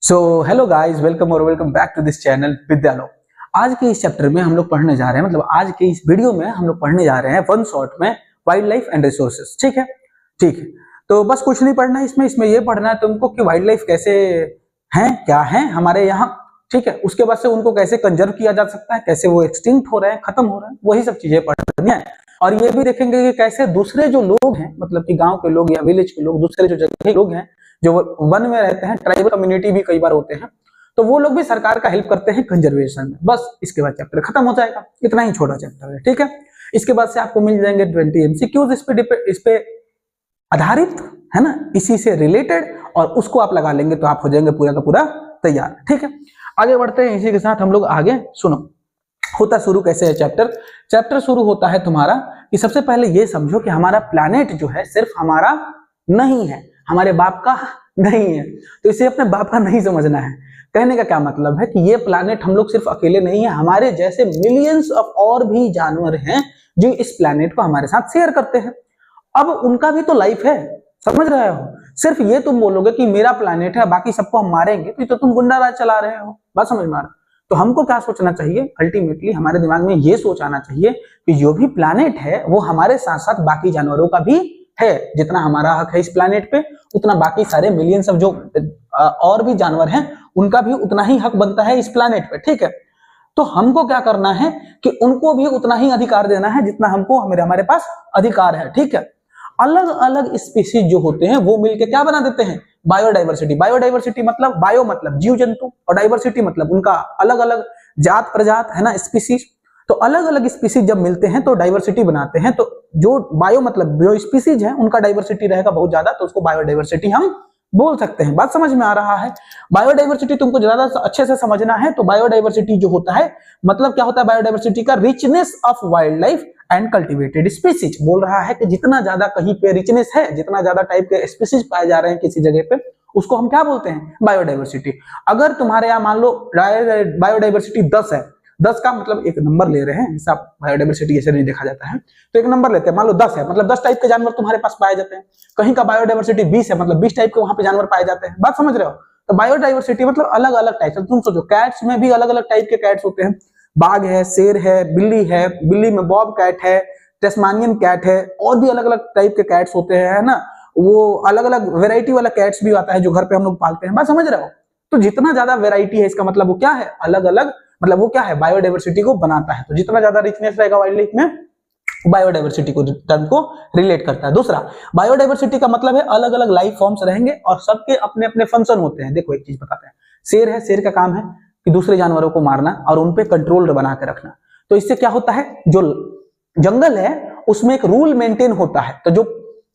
सो hello guys, welcome और welcome back to this channel Vidyalo. आज के इस चैप्टर में हम लोग पढ़ने जा रहे हैं, मतलब आज के इस वीडियो में हम लोग पढ़ने जा रहे हैं वन शॉट में वाइल्ड लाइफ एंड रिसोर्सेज। ठीक है, ठीक है। तो बस कुछ नहीं पढ़ना है इसमें ये पढ़ना है तुमको कि वाइल्ड लाइफ कैसे हैं, क्या है हमारे यहाँ। ठीक है, उसके बाद से उनको कैसे कंजर्व किया जा सकता है, कैसे वो एक्सटिंक्ट हो रहे हैं, खत्म हो रहे हैं, वही सब चीजें पढ़नी है। और ये भी देखेंगे कि कैसे दूसरे जो लोग हैं, मतलब कि गाँव के लोग या विलेज के लोग, दूसरे जो जगह के लोग हैं जो वन में रहते हैं, ट्राइबल कम्युनिटी भी कई बार होते हैं, तो वो लोग भी सरकार का हेल्प करते हैं कंजर्वेशन में। बस इसके बाद चैप्टर खत्म हो जाएगा, इतना ही छोटा चैप्टर है। ठीक है, इसके बाद से आपको मिल जाएंगे 20 एमसीक्यूज इस पे आधारित, है ना, इसी से रिलेटेड, और उसको आप लगा लेंगे तो आप हो जाएंगे पूरा का पूरा तैयार। ठीक है, आगे बढ़ते हैं। इसी के साथ हम लोग आगे सुनो, होता शुरू कैसे है चैप्टर शुरू होता है तुम्हारा कि सबसे पहले ये समझो कि हमारा प्लैनेट जो है सिर्फ हमारा नहीं है, हमारे बाप का नहीं है। तो इसे अपने बाप का नहीं समझना है। कहने का क्या मतलब है कि ये प्लैनेट हम लोग सिर्फ अकेले नहीं है, हमारे जैसे मिलियंस ऑफ और भी जानवर हैं जो इस प्लैनेट को हमारे साथ शेयर करते हैं। अब उनका भी तो लाइफ है, समझ रहे हो। सिर्फ ये तुम बोलोगे कि मेरा प्लैनेट है बाकी सबको हम मारेंगे, तो तुम गुंडा राज चला रहे हो। बात समझ में आ रहा। तो हमको क्या सोचना चाहिए, अल्टीमेटली हमारे दिमाग में ये सोच आना चाहिए कि जो भी प्लैनेट है वो हमारे साथ साथ बाकी जानवरों का भी है। जितना हमारा हक है इस प्लैनेट पे, उतना बाकी सारे मिलियंस ऑफ जो और भी जानवर हैं उनका भी उतना ही हक बनता है इस प्लैनेट पे। ठीक है, तो हमको क्या करना है कि उनको भी उतना ही अधिकार देना है जितना हमको हमारे पास अधिकार है। ठीक है, अलग अलग स्पीसीज जो होते हैं वो मिलके क्या बना देते हैं, बायोडाइवर्सिटी। बायोडाइवर्सिटी मतलब बायो मतलब जीव जंतु, और डाइवर्सिटी मतलब उनका अलग अलग जात प्रजात, है ना, स्पीसीज। तो अलग अलग स्पीसीज जब मिलते हैं तो डाइवर्सिटी बनाते हैं। तो जो बायो मतलब जो स्पीसीज है उनका डाइवर्सिटी रहेगा बहुत ज्यादा, तो उसको बायोडाइवर्सिटी हम बोल सकते हैं। बात समझ में आ रहा है। बायोडाइवर्सिटी तुमको ज्यादा अच्छे से समझना है तो बायोडाइवर्सिटी जो होता है, मतलब क्या होता है बायोडाइवर्सिटी का, richness of wild life and cultivated species. बोल रहा है कि जितना ज्यादा कहीं पे रिचनेस है, जितना ज्यादा टाइप के स्पीसीज पाए जा रहे हैं किसी जगह पे, उसको हम क्या बोलते हैं, बायोडाइवर्सिटी। अगर तुम्हारे यहाँ मान लो बायोडाइवर्सिटी 10 है, 10 का मतलब एक नंबर ले रहे हैं, ऐसा बायोडाइवर्सिटी ऐसे नहीं देखा जाता है, तो एक नंबर लेते हैं, मान लो 10 है, मतलब 10 टाइप के जानवर तुम्हारे पास पाए जाते हैं। कहीं का बायोडाइवर्सिटी 20 है, मतलब 20 टाइप के वहां पे जानवर पाए जाते हैं। बात समझ रहे हो। तो बायोडाइवर्सिटी मतलब अलग अलग टाइप। तुम सोचो कैट्स में भी अलग अलग टाइप के कैट्स होते हैं, बाघ है, शेर है, बिल्ली है, बिल्ली में बॉब कैट है, टेस्मानियन कैट है, और भी अलग अलग टाइप के कैट्स होते हैं, है ना। वो अलग अलग वेराइटी वाला कैट्स भी आता है जो घर पे हम लोग पालते हैं। बात समझ रहे हो। तो जितना ज्यादा वेराइटी है इसका मतलब वो क्या है, अलग अलग, मतलब वो क्या है, बायोडाइवर्सिटी को बनाता है। तो जितना ज्यादा रिचनेस रहेगा वाइल्ड लाइफ में, बायोडाइवर्सिटी को टर्म को रिलेट करता है। दूसरा, बायोडाइवर्सिटी का मतलब है अलग अलग लाइफ फॉर्म्स रहेंगे और सबके अपने अपने फंक्शन होते हैं। देखो एक चीज बताते हैं, शेर है, शेर का काम है कि दूसरे जानवरों को मारना और उन पे कंट्रोल बना के रखना। तो इससे क्या होता है, जो जंगल है उसमें एक रूल मेंटेन होता है। तो जो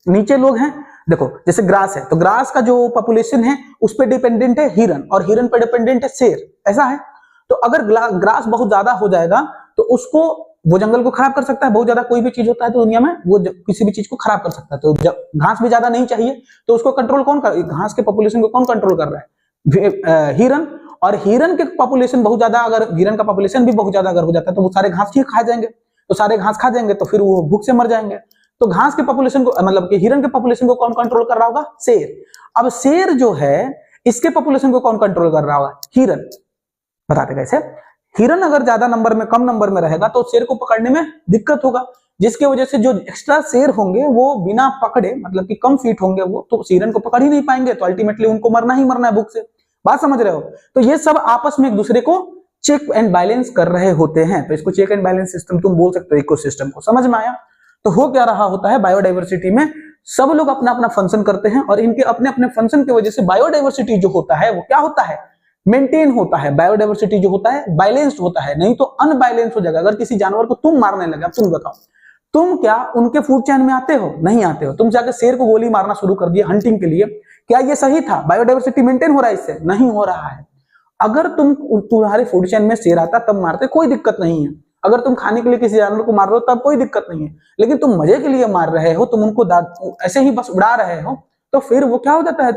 नीचे लोग हैं, देखो जैसे ग्रास है, तो ग्रास का जो पॉपुलेशन है उस पर डिपेंडेंट है हिरन, और हिरन पर डिपेंडेंट है शेर, ऐसा है। तो अगर ग्रास बहुत ज्यादा हो जाएगा तो उसको, वो जंगल को खराब कर सकता है। बहुत ज्यादा कोई भी चीज होता है तो दुनिया में वो किसी भी चीज को खराब कर सकता है। तो घास भी ज्यादा नहीं चाहिए, तो उसको कंट्रोल कौन कर, घास के पॉपुलेशन को कौन कंट्रोल कर रहा है, हिरन। और हिरन के पॉपुलेशन बहुत ज्यादा, अगर हिरन का पॉपुलेशन भी बहुत ज्यादा अगर हो जाता है तो वो सारे घास ही खा जाएंगे। तो सारे घास खा जाएंगे तो फिर वो भूख से मर जाएंगे। तो घास के पॉपुलेशन को, मतलब कि हिरन के पॉपुलेशन को कौन कंट्रोल कर रहा होगा, शेर। अब शेर जो है इसके पॉपुलेशन को कौन कंट्रोल कर रहा होगा, हिरन। बताते कैसे, हिरन अगर ज्यादा नंबर में, कम नंबर में रहेगा तो शेर को पकड़ने में दिक्कत होगा, जिसके वजह से जो एक्स्ट्रा शेर होंगे वो बिना पकड़े, मतलब कि कम फीट होंगे वो, तो हिरन को पकड़ ही नहीं पाएंगे। तो अल्टीमेटली उनको मरना ही मरना है भूख से। बात समझ रहे हो। तो ये सब आपस में एक दूसरे को चेक एंड बैलेंस कर रहे होते हैं। तो इसको चेक एंड बैलेंस सिस्टम तुम बोल सकते हो, इकोसिस्टम को। समझ में आया। तो हो क्या रहा होता है, बायोडाइवर्सिटी में सब लोग अपना अपना फंक्शन करते हैं और इनके अपने अपने फंक्शन की वजह से बायोडाइवर्सिटी जो होता है वो क्या होता है, मेंटेन होता है। बायोडाइवर्सिटी जो होता है बैलेंस्ड होता है, नहीं तो अनबैलेंस हो जाएगा। अगर किसी जानवर को तुम मारने लगे, तुम बताओ, तुम क्या उनके फूड चेन में आते हो, नहीं आते हो। तुम जाकर शेर को गोली मारना शुरू कर दिया हंटिंग के लिए, क्या ये सही था, बायोडाइवर्सिटी मेंटेन हो रहा है इससे, नहीं हो रहा है। अगर तुम्हारे फूड चेन में शेर आता तब मारते, कोई दिक्कत नहीं है। अगर तुम खाने के लिए किसी जानवर को मार रहे हो तब कोई दिक्कत नहीं है। लेकिन तुम मजे के लिए मार रहे हो, तुम उनको ऐसे ही बस उड़ा रहे हो, तो फिर वो क्या हो जाता है,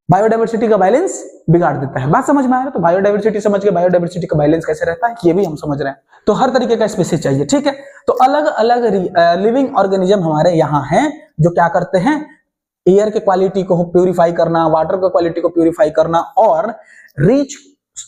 बायोडाइवर्सिटी का बैलेंस बिगाड़ देता है। बात समझ में आ रहा है। तो बायोडाइवर्सिटी समझ के बायोडाइवर्सिटी का बैलेंस कैसे रहता है ये भी हम समझ रहे हैं। तो हर तरीके का स्पीसीज चाहिए। ठीक है, तो अलग अलग लिविंग ऑर्गेनिज्म हमारे यहाँ हैं जो क्या करते हैं, एयर के क्वालिटी को प्यूरिफाई करना, वाटर के क्वालिटी को प्यूरिफाई करना, और रिच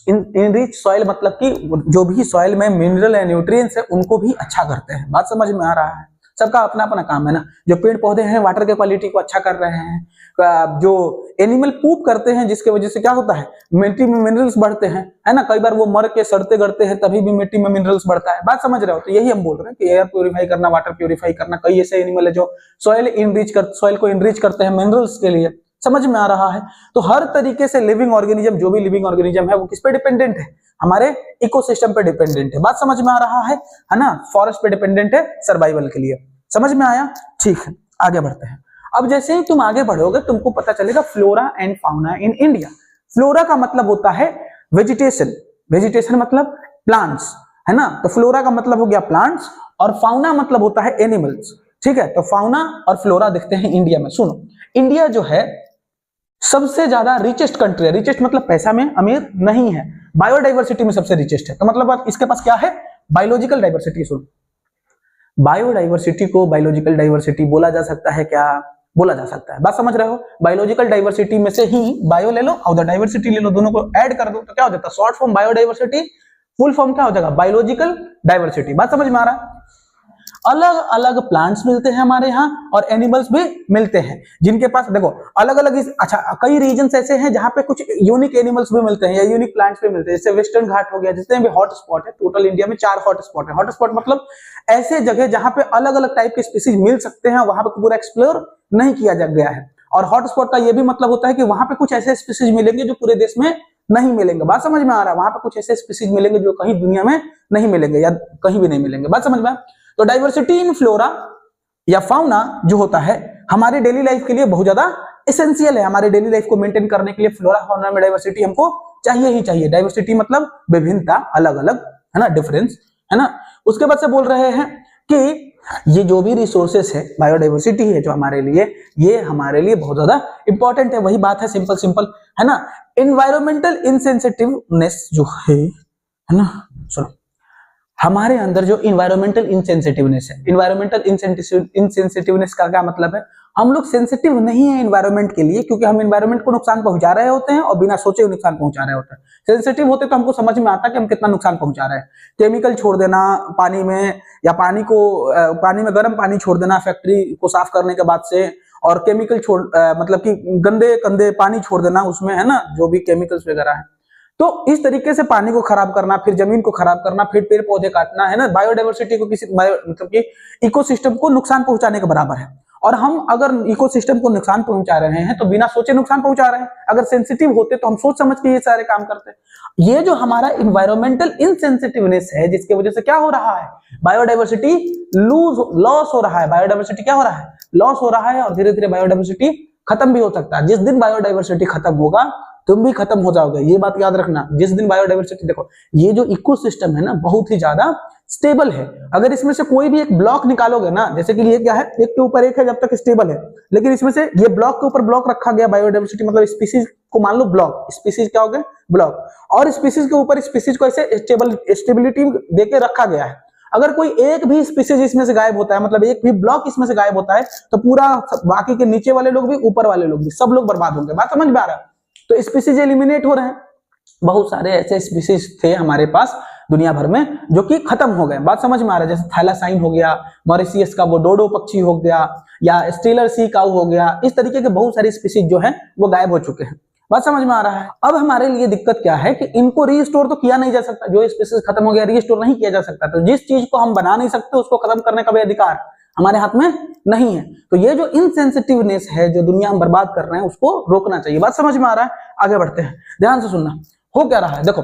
इन रिच सॉइल मतलब कि जो भी सॉइल में मिनरल एंड न्यूट्रिएंट्स है उनको भी अच्छा करते हैं। बात समझ में आ रहा है? सबका अपना अपना काम है ना। जो पेड़ पौधे हैं वाटर के क्वालिटी को अच्छा कर रहे हैं, जो एनिमल पूप करते हैं जिसके वजह से क्या होता है, मिट्टी में मिनरल्स बढ़ते हैं, है ना। कई बार वो मर के सड़ते गड़ते हैं तभी भी मिट्टी में मिनरल्स बढ़ता है। बात समझ रहे हो? तो यही हम बोल रहे हैं कि एयर प्यूरिफाई करना, वाटर प्यूरिफाई करना। कई ऐसे एनिमल है जो सॉइल को इनरिच करते हैं मिनरल्स के लिए। समझ में आ रहा है? तो हर तरीके से लिविंग ऑर्गेनिज्म, जो भी लिविंग ऑर्गेनिज्म है वो किस पे डिपेंडेंट है, हमारे इकोसिस्टम पे डिपेंडेंट है। बात समझ में आ रहा है ना। फॉरेस्ट पे डिपेंडेंट है सर्वाइवल के लिए। समझ में आया? ठीक है, आगे बढ़ते हैं। अब जैसे ही तुम आगे बढ़ोगे तुमको पता चलेगा flora and fauna in India. Flora का मतलब होता है वेजिटेशन, वेजिटेशन मतलब प्लांट्स, है ना। तो फ्लोरा का मतलब हो गया प्लांट्स, और फाउना मतलब होता है एनिमल्स। ठीक है, तो फाउना और फ्लोरा देखते हैं इंडिया में। सुनो, इंडिया जो है सबसे ज्यादा रिचेस्ट कंट्री है। रिचेस्ट मतलब पैसा में अमीर नहीं है, बायोडाइवर्सिटी में सबसे रिचेस्ट है। तो मतलब इसके पास क्या है, बायोलॉजिकल डाइवर्सिटी। सुनो, बायोडाइवर्सिटी को बायोलॉजिकल डाइवर्सिटी बोला जा सकता है, क्या बोला जा सकता है? बात समझ रहे हो? बायोलॉजिकल डाइवर्सिटी में से ही बायो ले लो और डाइवर्सिटी ले लो, दोनों को ऐड कर दो तो क्या हो जाता है, short form biodiversity, full form क्या हो जाएगा, बायोलॉजिकल डाइवर्सिटी। बात समझ में आ रहा है? अलग अलग प्लांट्स मिलते हैं हमारे यहाँ और एनिमल्स भी मिलते हैं जिनके पास देखो अलग अलग अच्छा कई रीजन्स ऐसे हैं जहां पे कुछ यूनिक एनिमल्स भी मिलते हैं या यूनिक प्लांट्स भी मिलते हैं। जैसे वेस्टर्न घाट हो गया, जितने भी हॉट स्पॉट है, टोटल इंडिया में 4 हॉट स्पॉट है। हॉट स्पॉट मतलब ऐसे जगह जहां पे अलग अलग टाइप के स्पीसीज मिल सकते हैं, वहां पे पूरा एक्सप्लोर नहीं किया जा गया है। और हॉट स्पॉट का यह भी मतलब होता है कि वहां पे कुछ ऐसे स्पीसीज मिलेंगे जो पूरे देश में नहीं मिलेंगे। बात समझ में आ रहा है? वहां पे कुछ ऐसे स्पीसीज मिलेंगे जो कहीं दुनिया में नहीं मिलेंगे या कहीं भी नहीं मिलेंगे। बात समझ में? तो डाइवर्सिटी इन फ्लोरा या फाउना जो होता है हमारी डेली लाइफ के लिए बहुत ज्यादा एसेंशियल है। हमारे डेली लाइफ को मेंटेन करने के लिए फ्लोरा फाउना में डाइवर्सिटी हमको चाहिए ही चाहिए। डाइवर्सिटी मतलब विभिन्नता, अलग अलग, है ना, डिफरेंस, है ना। उसके बाद से बोल रहे हैं कि ये जो भी रिसोर्सेस है, बायोडाइवर्सिटी है जो हमारे लिए, ये हमारे लिए बहुत ज्यादा इंपॉर्टेंट है। वही बात है, सिंपल सिंपल, है ना। एनवायरमेंटल इनसेंसिटिवनेस जो है ना, सुनो, हमारे अंदर जो इन्वायरमेंटल इनसेंसिटिवनेस है, इन्वायरमेंटल इनसेंसिटिवनेस का क्या मतलब है, हम लोग सेंसिटिव नहीं है इन्वायरमेंट के लिए, क्योंकि हम इन्वायरमेंट को नुकसान पहुंचा रहे होते हैं और बिना सोचे नुकसान पहुंचा रहे होते हैं। सेंसिटिव होते तो हमको समझ में आता कि हम कितना नुकसान पहुंचा रहे हैं। केमिकल छोड़ देना पानी में, या पानी में गर्म पानी छोड़ देना फैक्ट्री को साफ करने के बाद से, और केमिकल मतलब कि गंदे गंदे पानी छोड़ देना उसमें, है ना, जो भी केमिकल्स वगैरह है। तो इस तरीके से पानी को खराब करना, फिर जमीन को खराब करना, फिर पेड़ पौधे काटना, है ना, बायोडाइवर्सिटी को मतलब कि इकोसिस्टम को नुकसान पहुंचाने के बराबर है। और हम अगर इकोसिस्टम को नुकसान पहुंचा रहे हैं तो बिना सोचे नुकसान पहुंचा रहे हैं। अगर सेंसिटिव होते तो हम सोच समझ के ये सारे काम करते। ये जो हमारा इन्वायरमेंटल इनसेंसिटिवनेस है, जिसकी वजह से क्या हो रहा है, बायोडाइवर्सिटी लॉस हो रहा है। बायोडाइवर्सिटी क्या हो रहा है, लॉस हो रहा है, और धीरे धीरे बायोडाइवर्सिटी खत्म भी हो सकता है। जिस दिन बायोडाइवर्सिटी खत्म होगा तुम भी खत्म हो जाओगे, ये बात याद रखना। जिस दिन बायोडाइवर्सिटी, देखो ये जो इकोसिस्टम है ना बहुत ही ज्यादा स्टेबल है। अगर इसमें से कोई भी एक ब्लॉक निकालोगे ना, जैसे कि ये क्या है, एक के ऊपर एक है जब तक स्टेबल है, लेकिन इसमें से ये ब्लॉक के ऊपर ब्लॉक रखा गया, बायोडाइवर्सिटी मतलब स्पीसीज को मान लो ब्लॉक, स्पीसीज क्या हो गए, ब्लॉक, और स्पीसीज के ऊपर स्पीसीज को ऐसे स्टेबिलिटी देके रखा गया है। अगर कोई एक भी स्पीसीज इसमें से गायब होता है, मतलब एक भी ब्लॉक इसमें से गायब होता है, तो पूरा बाकी के नीचे वाले लोग भी, ऊपर वाले लोग भी, सब लोग बर्बाद होंगे। बात समझ में आ रहा है? तो स्पीसीज एलिमिनेट हो रहे हैं। बहुत सारे ऐसे स्पीसीज थे हमारे पास दुनिया भर में जो कि खत्म हो गए। बात समझ में आ रहा है? जैसे थैलासाइन हो गया, मॉरिशियस का वो डोडो पक्षी हो गया, या स्टीलर सी काऊ हो गया। इस तरीके के बहुत सारे स्पीसीज जो है वो गायब हो चुके हैं। बात समझ में आ रहा है? अब हमारे लिए दिक्कत क्या है कि इनको रीस्टोर तो किया नहीं जा सकता। जो स्पीसीज खत्म हो गया रीस्टोर नहीं किया जा सकता। तो जिस चीज को हम बना नहीं सकते उसको खत्म करने का भी अधिकार हमारे हाथ में नहीं है। तो ये जो इनसेंसिटिवनेस है जो दुनिया हम बर्बाद कर रहे हैं, उसको रोकना चाहिए। बात समझ में आ रहा है? आगे बढ़ते हैं, ध्यान से सुनना। हो क्या रहा है, देखो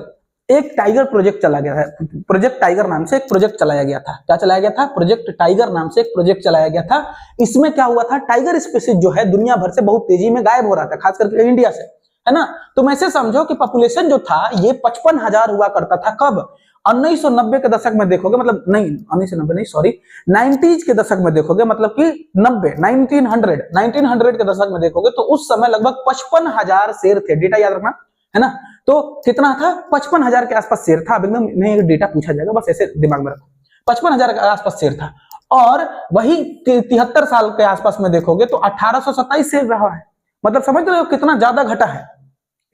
एक टाइगर प्रोजेक्ट चला गया है, प्रोजेक्ट टाइगर नाम से एक प्रोजेक्ट चलाया गया था। क्या चलाया गया था? प्रोजेक्ट टाइगर नाम से एक प्रोजेक्ट चलाया गया था। इसमें क्या हुआ था, टाइगर स्पीसीज जो है दुनिया भर से बहुत तेजी में गायब हो रहा था, खास करके इंडिया से, है ना। तुम ऐसे समझो कि पॉपुलेशन जो था ये 55,000 हुआ करता था। कब? 1990 के दशक में देखोगे, मतलब नहीं 1990 नहीं, सॉरी 90s के दशक में देखोगे, मतलब कि 1900 के दशक में देखोगे तो उस समय लगभग 55,000 शेर थे। डेटा याद रखना, है ना। तो कितना था? 55,000 के आसपास शेर था। अब एकदम नहीं डेटा पूछा जाएगा, बस ऐसे दिमाग में रखो, 55,000 के आसपास शेर था। और वही 73 साल के आसपास में देखोगे तो 1827 शेर रहा है। मतलब समझ रहे हो कितना ज्यादा घटा है,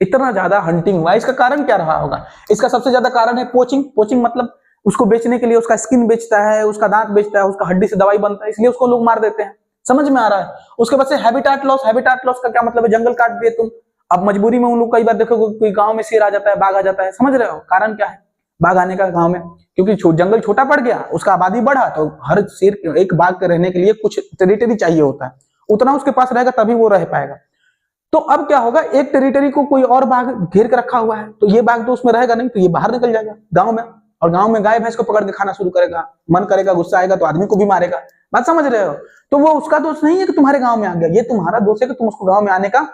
इतना ज्यादा हंटिंग हुआ। इसका कारण क्या रहा होगा? इसका सबसे ज्यादा कारण है पोचिंग। पोचिंग मतलब उसको बेचने के लिए उसका स्किन बेचता है, उसका दांत बेचता है, उसका हड्डी से दवाई बनता है, इसलिए उसको लोग मार देते हैं। समझ में आ रहा है? उसके बाद से हैबिटाट लॉस। हैबिटाट लॉस का क्या मतलब है? जंगल काट दिए तुम, अब मजबूरी में उन लोग कई बार देखो कोई गांव में शेर आ जाता है, बाघ आ जाता है। समझ रहे हो कारण क्या है बाघ आने का गांव में? क्योंकि जंगल छोटा पड़ गया, उसका आबादी बढ़ा, तो हर शेर एक बाघ के रहने के लिए कुछ टेरिटरी चाहिए होता है, उतना उसके पास रहेगा तभी वो रह पाएगा। तो अब क्या होगा, एक टेरिटरी को कोई और बाघ घेर के रखा हुआ है, तो ये बाघ तो उसमें रहेगा नहीं, तो ये बाहर निकल जाएगा गांव में, और गांव में गाय भैंस को पकड़ के खाना शुरू करेगा, मन करेगा, गुस्सा आएगा तो आदमी को भी मारेगा। बात समझ रहे हो? तो वो उसका दोष नहीं है कि तुम्हारे गांव में आ गया, ये तुम्हारा दोष है कि तुम उसको गांव में आने का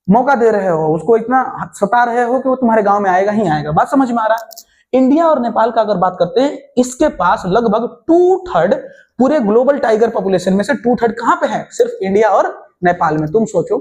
मौका दे रहे हो, उसको इतना सता रहे हो कि वो तुम्हारे गांव में आएगा ही आएगा। बात समझ में आ रहा है? इंडिया और नेपाल का अगर बात करते हैं, इसके पास लगभग 2/3 पूरे ग्लोबल टाइगर पॉपुलेशन में से 2/3 कहां पे है? सिर्फ इंडिया और नेपाल में। तुम सोचो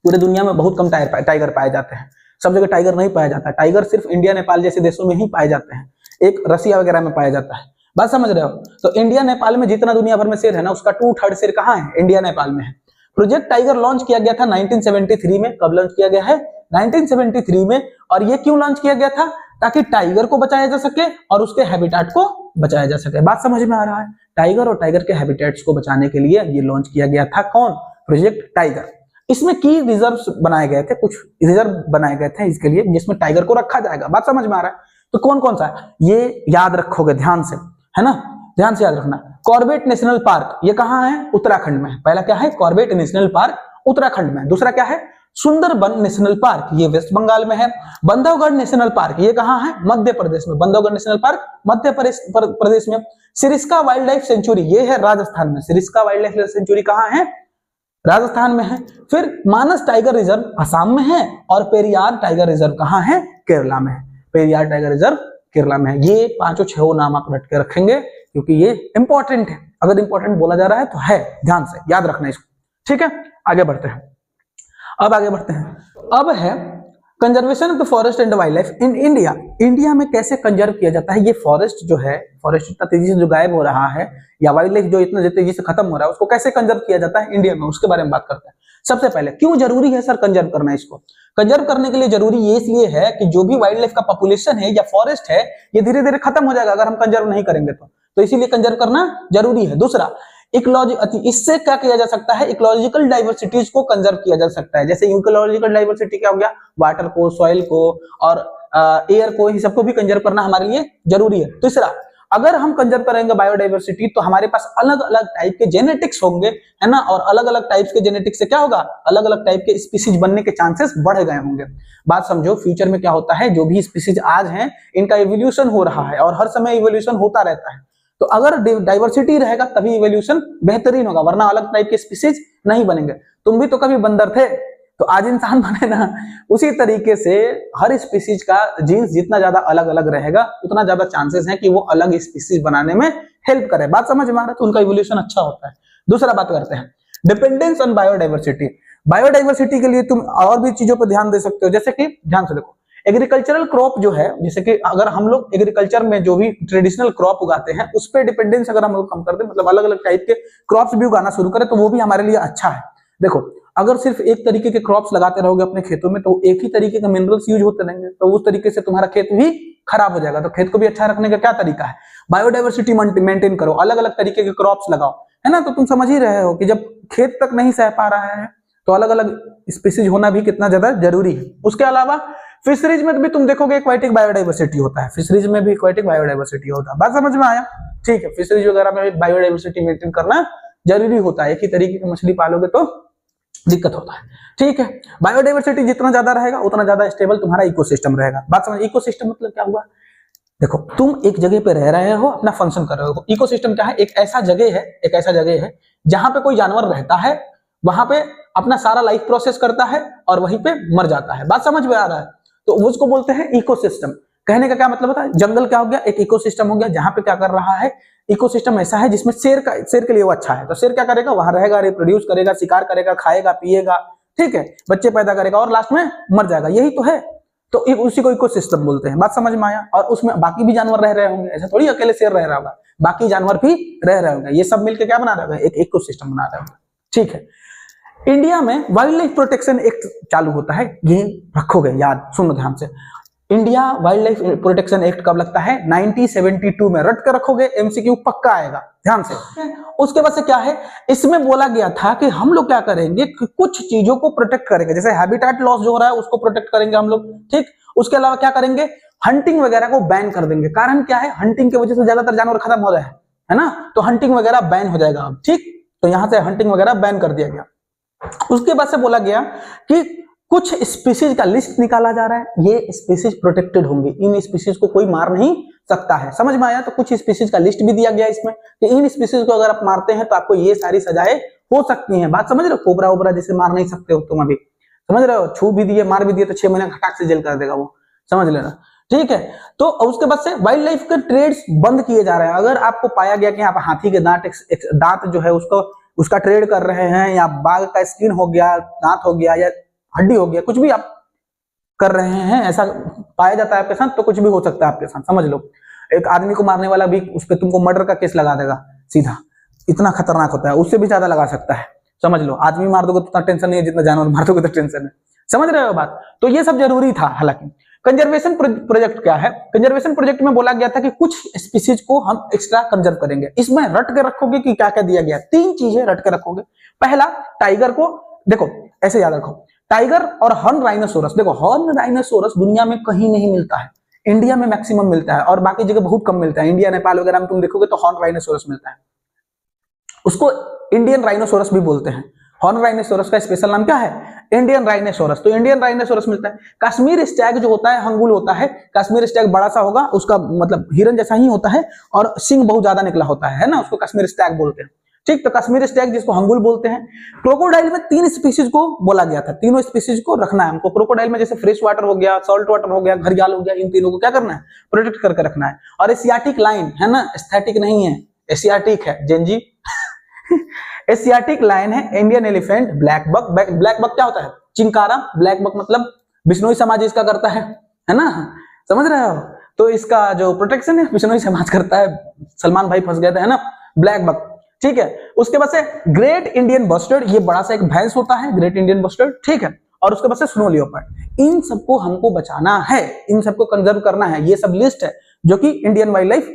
पूरे दुनिया में बहुत कम टाइगर पाए जाते हैं, सब जगह टाइगर नहीं पाया जाता। टाइगर सिर्फ इंडिया नेपाल जैसे देशों में ही पाए जाते हैं, एक रसिया वगैरह में पाया जाता है। बात समझ रहे हो? तो इंडिया नेपाल में जितना दुनिया भर में शेर है ना, उसका 2/3 शेर कहां है? इंडिया नेपाल में है। प्रोजेक्ट टाइगर लॉन्च किया गया था 1973 में। कब लॉन्च किया गया है? 1973 में। और ये क्यों लॉन्च किया गया था? ताकि टाइगर को बचाया जा सके और उसके हैबिटेट को बचाया जा सके। बात समझ में आ रहा है? टाइगर और टाइगर के हैबिटेट्स को बचाने के लिए ये लॉन्च किया गया था। कौन? Project tiger. इसमें की रिजर्व्स बनाए गए थे, कुछ रिजर्व बनाए गए थे इसके लिए, जिसमें टाइगर को रखा जाएगा। बात समझ में आ रहा है? तो कौन कौन सा ये याद रखोगे ध्यान से, है ना? ध्यान से याद रखना। कॉर्बेट नेशनल पार्क, ये कहां है? उत्तराखंड में। पहला क्या है? कॉर्बेट नेशनल पार्क उत्तराखंड में। दूसरा क्या है? सुंदरबन नेशनल पार्क, ये वेस्ट बंगाल में है। बंधवगढ़ नेशनल पार्क, ये कहां है? मध्य प्रदेश में। बंधवगढ़ नेशनल पार्क मध्य प्रदेश में। सिरिस्का वाइल्ड लाइफ सेंचुरी, ये है राजस्थान में। सिरिस्का वाइल्ड लाइफ सेंचुरी कहां है? राजस्थान में है। फिर मानस टाइगर रिजर्व असम में है, और पेरियार टाइगर रिजर्व कहां है? केरला में है। पेरियार टाइगर रिजर्व केरला में है। ये 5-6 नाम आप रट के रखेंगे क्योंकि ये इंपॉर्टेंट है। अगर इंपॉर्टेंट बोला जा रहा है तो है, ध्यान से याद रखना इसको। ठीक है, आगे बढ़ते हैं। अब आगे बढ़ते हैं। अब है conservation of the forest and wild life in India. India में कैसे कंजर्व किया जाता है? ये फॉरेस्ट जो है, फॉरेस्ट इतना तेजी से जो गायब हो रहा है, या वाइल्ड लाइफ जो इतना तेजी से खत्म हो रहा है, उसको कैसे कंजर्व किया जाता है इंडिया में, उसके बारे में बात करते हैं। सबसे पहले क्यों जरूरी है सर कंजर्व करना? इसको कंजर्व करने के लिए जरूरी ये इसलिए है कि जो भी वाइल्ड लाइफ का पॉपुलेशन है या फॉरेस्ट है, ये धीरे धीरे खत्म हो जाएगा अगर हम कंजर्व नहीं करेंगे तो इसीलिए कंजर्व करना जरूरी है। दूसरा, इससे क्या किया जा सकता है? इकोलॉजिकल डाइवर्सिटीज को कंजर्व किया जा सकता है। जैसे इकोलॉजिकल डाइवर्सिटी क्या हो गया? वाटर को, सॉइल को और एयर को, ये सबको भी कंजर्व करना हमारे लिए जरूरी है। तीसरा, अगर हम कंजर्व करेंगे बायोडाइवर्सिटी तो हमारे पास अलग अलग टाइप के जेनेटिक्स होंगे, है ना? और अलग अलग टाइप्स के जेनेटिक्स से क्या होगा? अलग अलग टाइप के स्पीसीज बनने के चांसेस बढ़ गए होंगे। बात समझो, फ्यूचर में क्या होता है, जो भी स्पीसीज आज हैं इनका इवोल्यूशन हो रहा है और हर समय इवोल्यूशन होता रहता है। तो अगर डाइवर्सिटी रहेगा तभी इवोल्यूशन बेहतरीन होगा, वरना अलग टाइप के स्पीसीज नहीं बनेंगे। तुम भी तो कभी बंदर थे तो आज इंसान बने ना। उसी तरीके से हर स्पीसीज का जीन्स जितना ज्यादा अलग अलग रहेगा उतना ज्यादा चांसेस है कि वो अलग स्पीसीज बनाने में हेल्प करे। बात समझ में आ रहा है? तो उनका इवोल्यूशन अच्छा होता है। दूसरा बात करते हैं डिपेंडेंस ऑन बायोडाइवर्सिटी। बायोडाइवर्सिटी के लिए तुम और भी चीजों पर ध्यान दे सकते हो, जैसे कि ध्यान से देखो, एग्रीकल्चरल क्रॉप जो है, जैसे कि अगर हम लोग एग्रीकल्चर में जो भी ट्रेडिशनल क्रॉप उगाते हैं उस पर डिपेंडेंस अगर हम लोग कम कर दें, मतलब अलग अलग टाइप के क्रॉप्स भी उगाना शुरू करें, तो वो भी हमारे लिए अच्छा है। देखो, अगर सिर्फ एक तरीके के क्रॉप्स लगाते रहोगे अपने खेतों में तो एक ही तरीके के मिनरल्स यूज होते रहेंगे, तो उस तरीके से तुम्हारा खेत भी खराब हो जाएगा। तो खेत को भी अच्छा रखने का क्या तरीका है? बायोडाइवर्सिटी मेंटेन करो, अलग अलग तरीके के क्रॉप्स लगाओ, है ना? तो तुम समझ ही रहे हो कि जब खेत तक नहीं सह पा रहा है तो अलग अलग स्पीसीज होना भी कितना ज्यादा जरूरी है। उसके अलावा फिशरीज में भी तुम देखोगे एक्वाटिक बायोडाइवर्सिटी होता है। फिशरीज में भी एक्वाटिक बायोडाइवर्सिटी होता है। बात समझ में आया? ठीक है, फिशरीज वगैरह में भी बायोडाइवर्सिटी मेंटेन करना जरूरी होता है। एक ही तरीके की मछली पालोगे तो दिक्कत होता है। ठीक है, बायोडाइवर्सिटी जितना ज्यादा रहेगा उतना ज्यादा स्टेबल तुम्हारा इकोसिस्टम रहेगा। बात समझ? इकोसिस्टम मतलब क्या हुआ? देखो, तुम एक जगह पे रह रहे हो, अपना फंक्शन कर रहे हो। इकोसिस्टम क्या है? एक ऐसा जगह है जहां पे कोई जानवर रहता है, वहां पे अपना सारा लाइफ प्रोसेस करता है और वहीं पे मर जाता है। बात समझ में आ रहा है? तो उसको बोलते हैं इकोसिस्टम। कहने का क्या मतलब होता है? जंगल क्या हो गया? एक इकोसिस्टम हो गया जहां पे क्या कर रहा है, इकोसिस्टम ऐसा है जिसमें शेर के लिए वो अच्छा है। तो शेर क्या करेगा? वहां रहेगा, रिप्रोड्यूस करेगा, शिकार करेगा, खाएगा, पिएगा, ठीक है, बच्चे पैदा करेगा और लास्ट में मर जाएगा। यही तो है। तो उसी को इकोसिस्टम बोलते हैं। बात समझ में आया? और उसमें बाकी भी जानवर रह रहे होंगे, ऐसा थोड़ी अकेले शेर रह रहा होगा, बाकी जानवर भी रह रहे होंगे, ये सब मिलकर क्या बना रहे होंगे, एक इकोसिस्टम बना रहे होंगे। ठीक है, इंडिया में वाइल्ड लाइफ प्रोटेक्शन एक्ट चालू होता है, ये रखोगे याद, सुनो ध्यान से। India wild life protection act कब लगता है, 1972 में, रट कर रखोगे, एमसीक्यू पक्का आएगा, ध्यान से। उसके बाद से क्या है, इसमें बोला गया था कि हम लोग क्या करेंगे, कुछ चीजों को प्रोटेक्ट करेंगे, जैसे हैबिटेट लॉस जो हो रहा है उसको प्रोटेक्ट करेंगे हम लोग, ठीक। उसके अलावा क्या करेंगे, हंटिंग वगैरह को बैन कर देंगे। कारण क्या है, हंटिंग की वजह से ज्यादातर जानवर खत्म हो रहे हैं, है ना, तो हंटिंग वगैरह बैन हो जाएगा अब, ठीक। तो यहां से हंटिंग वगैरह बैन कर दिया गया। उसके बाद से बोला गया कि कुछ स्पीसीज का लिस्ट निकाला जा रहा है, ये स्पीसीज प्रोटेक्टेड होंगे, इन स्पीसीज को कोई मार नहीं सकता है। समझ में आया, तो कुछ स्पीसीज का लिस्ट भी दिया गया इसमें कि इन स्पीसीज को अगर आप मारते हैं तो आपको ये सारी सजाएं हो सकती हैं। बात समझ रहे हो, कोबरा ओबरा जैसे मार नहीं सकते हो तुम, अभी समझ रहे हो, छू भी दिए मार भी दिए तो 6 महीने खटाक से जेल कर देगा वो, समझ लेना, ठीक है। तो उसके बाद से वाइल्ड लाइफ के ट्रेड्स बंद किए जा रहे हैं। अगर आपको पाया गया कि आप हाथी के दांत जो है उसका ट्रेड कर रहे हैं, या बाघ का स्किन हो गया, दांत हो गया, या हड्डी हो गया, कुछ भी आप कर रहे हैं, ऐसा पाया जाता है आपके साथ, तो कुछ भी हो सकता है आपके साथ, समझ लो। एक आदमी को मारने वाला भी उस पर तुमको मर्डर का केस लगा देगा सीधा, इतना खतरनाक होता है, उससे भी ज्यादा लगा सकता है, समझ लो। आदमी मार दोगे तो इतना टेंशन नहीं है जितना जानवर मार दोगे तो टेंशन है, समझ रहे हो बात। तो ये सब जरूरी था। हालांकि कंजर्वेशन प्रोजेक्ट क्या है, कंजर्वेशन प्रोजेक्ट में बोला गया था कि कुछ स्पीसीज को हम एक्स्ट्रा कंजर्व करेंगे। इसमें रट के रखोगे कि क्या क्या दिया गया, 3 चीजें रट के रखोगे। पहला, टाइगर को देखो, ऐसे याद रखो, टाइगर और हॉर्न राइनोसोरस। देखो, हॉर्न राइनोसोरस दुनिया में कहीं नहीं मिलता है, इंडिया में मैक्सिमम मिलता है और बाकी जगह बहुत कम मिलता है। इंडिया नेपाल वगैरह में तुम देखोगे तो हॉर्न राइनोसोरस मिलता है, उसको इंडियन राइनोसोरस भी बोलते हैं। हॉर्न राइनोसोरस का स्पेशल नाम क्या है, इंडियन राइनोसोरस। तो इंडियन राइनोसोरस मिलता है। कश्मीर स्टैग जो होता है, हंगुल होता है, कश्मीर स्टैग बड़ा सा होगा, उसका मतलब हिरन जैसा ही होता है और सिंग बहुत ज्यादा निकला होता है ना, उसको कश्मीर स्टैग बोलते हैं, ठीक। तो कश्मीर स्टैग जिसको हंगुल बोलते हैं। क्रोकोडाइल में 3 स्पीसीज को बोला गया था, तीनों स्पीसीज को रखना है हमको। क्रोकोडाइल में जैसे फ्रेश वाटर हो गया, सॉल्ट वाटर हो गया, घड़ियाल हो गया, इन तीनों को क्या करना है, प्रोटेक्ट करके रखना है। और एशियाटिक लाइन है ना, एस्थेटिक नहीं है, एशियाटिक है जेनजी एशियाटिक लाइन है, Indian elephant, black buck. Black buck क्या होता है, चिंकारा। ब्लैक बक मतलब बिश्नोई समाज इसका करता है ना, समझ रहे हो। तो इसका जो प्रोटेक्शन है बिश्नोई समाज करता है, सलमान भाई फंस गए थे, है ना, ब्लैक बक, ठीक है। उसके बाद से ग्रेट इंडियन बस्टर्ड, ये बड़ा सा एक भैंस होता है, ग्रेट इंडियन बस्टर्ड, ठीक है। और उसके बाद से स्नो लियोपार्ड। इन सबको हमको बचाना है, इन सबको कंजर्व करना है। ये सब लिस्ट है जो कि इंडियन वाइल्ड लाइफ